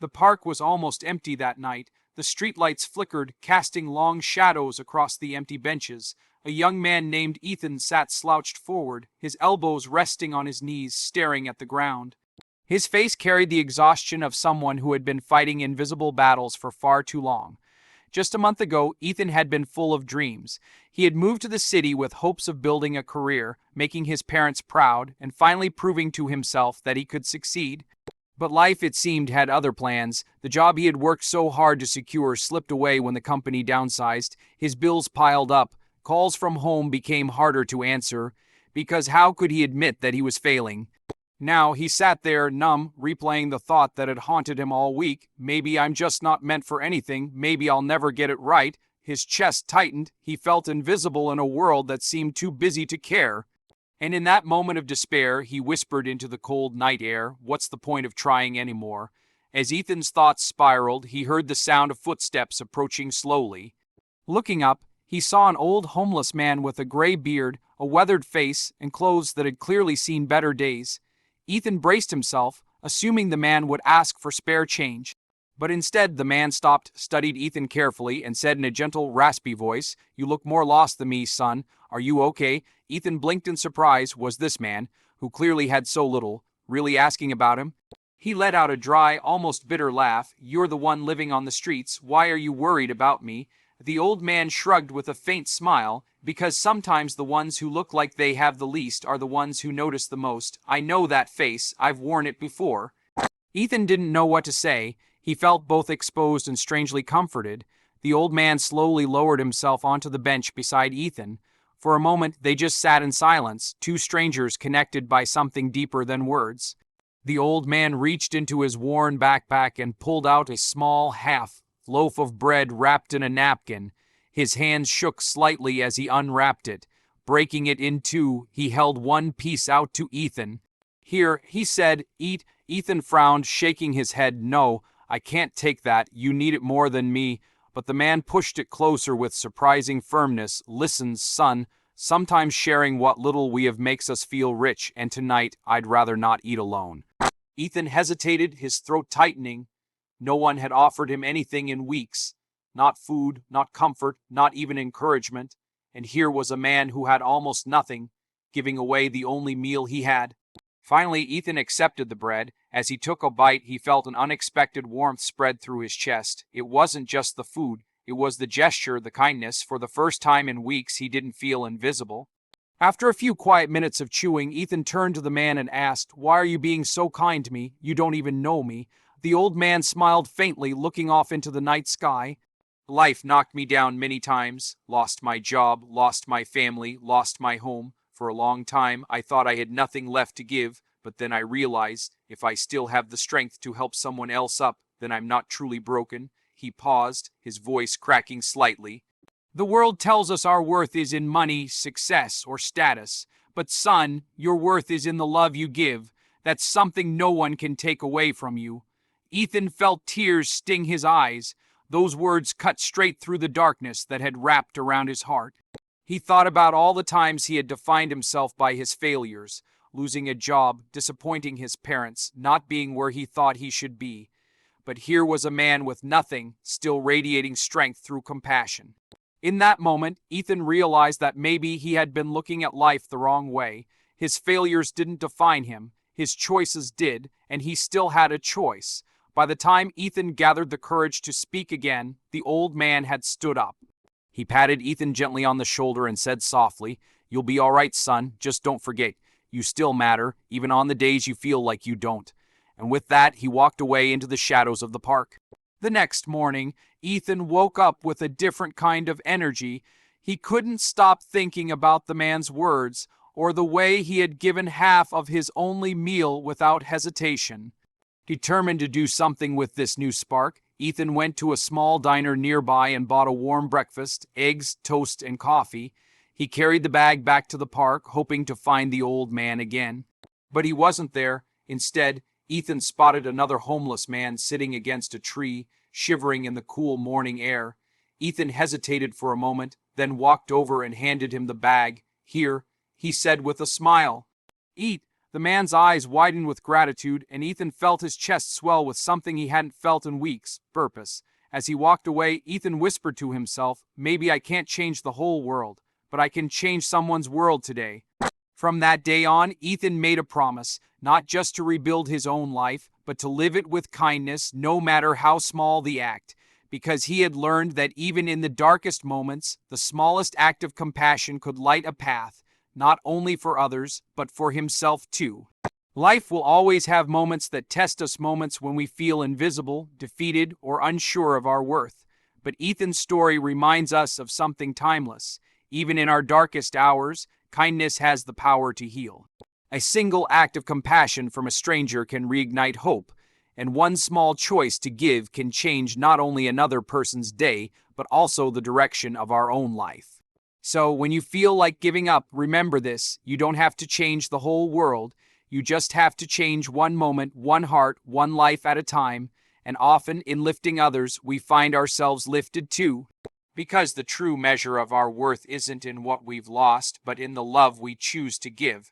The park was almost empty that night. The streetlights flickered, casting long shadows across the empty benches. A young man named Ethan sat slouched forward, his elbows resting on his knees, staring at the ground. His face carried the exhaustion of someone who had been fighting invisible battles for far too long. Just a month ago, Ethan had been full of dreams. He had moved to the city with hopes of building a career, making his parents proud, and finally proving to himself that he could succeed. But life, it seemed, had other plans. The job he had worked so hard to secure slipped away when the company downsized. His bills piled up. Calls from home became harder to answer, because how could he admit that he was failing? Now he sat there, numb, replaying the thought that had haunted him all week. Maybe I'm just not meant for anything. Maybe I'll never get it right. His chest tightened. He felt invisible in a world that seemed too busy to care. And in that moment of despair, he whispered into the cold night air, "What's the point of trying anymore?" As Ethan's thoughts spiraled, he heard the sound of footsteps approaching slowly. Looking up, he saw an old homeless man with a gray beard, a weathered face, and clothes that had clearly seen better days. Ethan braced himself, assuming the man would ask for spare change. But instead, the man stopped, studied Ethan carefully, and said in a gentle, raspy voice, "You look more lost than me, son. Are you okay?" Ethan blinked in surprise. Was this man, who clearly had so little, really asking about him? He let out a dry, almost bitter laugh. "You're the one living on the streets. Why are you worried about me?" The old man shrugged with a faint smile, "Because sometimes the ones who look like they have the least are the ones who notice the most. I know that face. I've worn it before." Ethan didn't know what to say. He felt both exposed and strangely comforted. The old man slowly lowered himself onto the bench beside Ethan. For a moment, they just sat in silence, two strangers connected by something deeper than words. The old man reached into his worn backpack and pulled out a small loaf of bread wrapped in a napkin. His hands shook slightly as he unwrapped it. Breaking it in two, he held one piece out to Ethan. "Here," he said, "eat." Ethan frowned, shaking his head. "No, I can't take that. You need it more than me." But the man pushed it closer with surprising firmness. "Listen, son, sometimes sharing what little we have makes us feel rich, and tonight I'd rather not eat alone." Ethan hesitated, his throat tightening. No one had offered him anything in weeks. Not food, not comfort, not even encouragement. And here was a man who had almost nothing, giving away the only meal he had. Finally, Ethan accepted the bread. As he took a bite, he felt an unexpected warmth spread through his chest. It wasn't just the food. It was the gesture, the kindness. For the first time in weeks, he didn't feel invisible. After a few quiet minutes of chewing, Ethan turned to the man and asked, "Why are you being so kind to me? You don't even know me." The old man smiled faintly, looking off into the night sky. "Life knocked me down many times. Lost my job, lost my family, lost my home. For a long time, I thought I had nothing left to give, but then I realized if I still have the strength to help someone else up, then I'm not truly broken." He paused, his voice cracking slightly. "The world tells us our worth is in money, success, or status. But son, your worth is in the love you give. That's something no one can take away from you." Ethan felt tears sting his eyes. Those words cut straight through the darkness that had wrapped around his heart. He thought about all the times he had defined himself by his failures, losing a job, disappointing his parents, not being where he thought he should be. But here was a man with nothing, still radiating strength through compassion. In that moment, Ethan realized that maybe he had been looking at life the wrong way. His failures didn't define him. His choices did, and he still had a choice. By the time Ethan gathered the courage to speak again, the old man had stood up. He patted Ethan gently on the shoulder and said softly, "You'll be all right, son. Just don't forget, you still matter, even on the days you feel like you don't." And with that, he walked away into the shadows of the park. The next morning, Ethan woke up with a different kind of energy. He couldn't stop thinking about the man's words, or the way he had given half of his only meal without hesitation. Determined to do something with this new spark, Ethan went to a small diner nearby and bought a warm breakfast, eggs, toast, and coffee. He carried the bag back to the park, hoping to find the old man again. But he wasn't there. Instead, Ethan spotted another homeless man sitting against a tree, shivering in the cool morning air. Ethan hesitated for a moment, then walked over and handed him the bag. "Here," he said with a smile. "Eat." The man's eyes widened with gratitude, and Ethan felt his chest swell with something he hadn't felt in weeks, purpose. As he walked away, Ethan whispered to himself, maybe I can't change the whole world, but I can change someone's world today. From that day on, Ethan made a promise, not just to rebuild his own life, but to live it with kindness, no matter how small the act, because he had learned that even in the darkest moments, the smallest act of compassion could light a path, not only for others, but for himself too. Life will always have moments that test us, moments when we feel invisible, defeated, or unsure of our worth. But Ethan's story reminds us of something timeless. Even in our darkest hours, kindness has the power to heal. A single act of compassion from a stranger can reignite hope, and one small choice to give can change not only another person's day, but also the direction of our own life. So when you feel like giving up, remember this: you don't have to change the whole world. You just have to change one moment, one heart, one life at a time. And often, in lifting others, we find ourselves lifted too. Because the true measure of our worth isn't in what we've lost, but in the love we choose to give.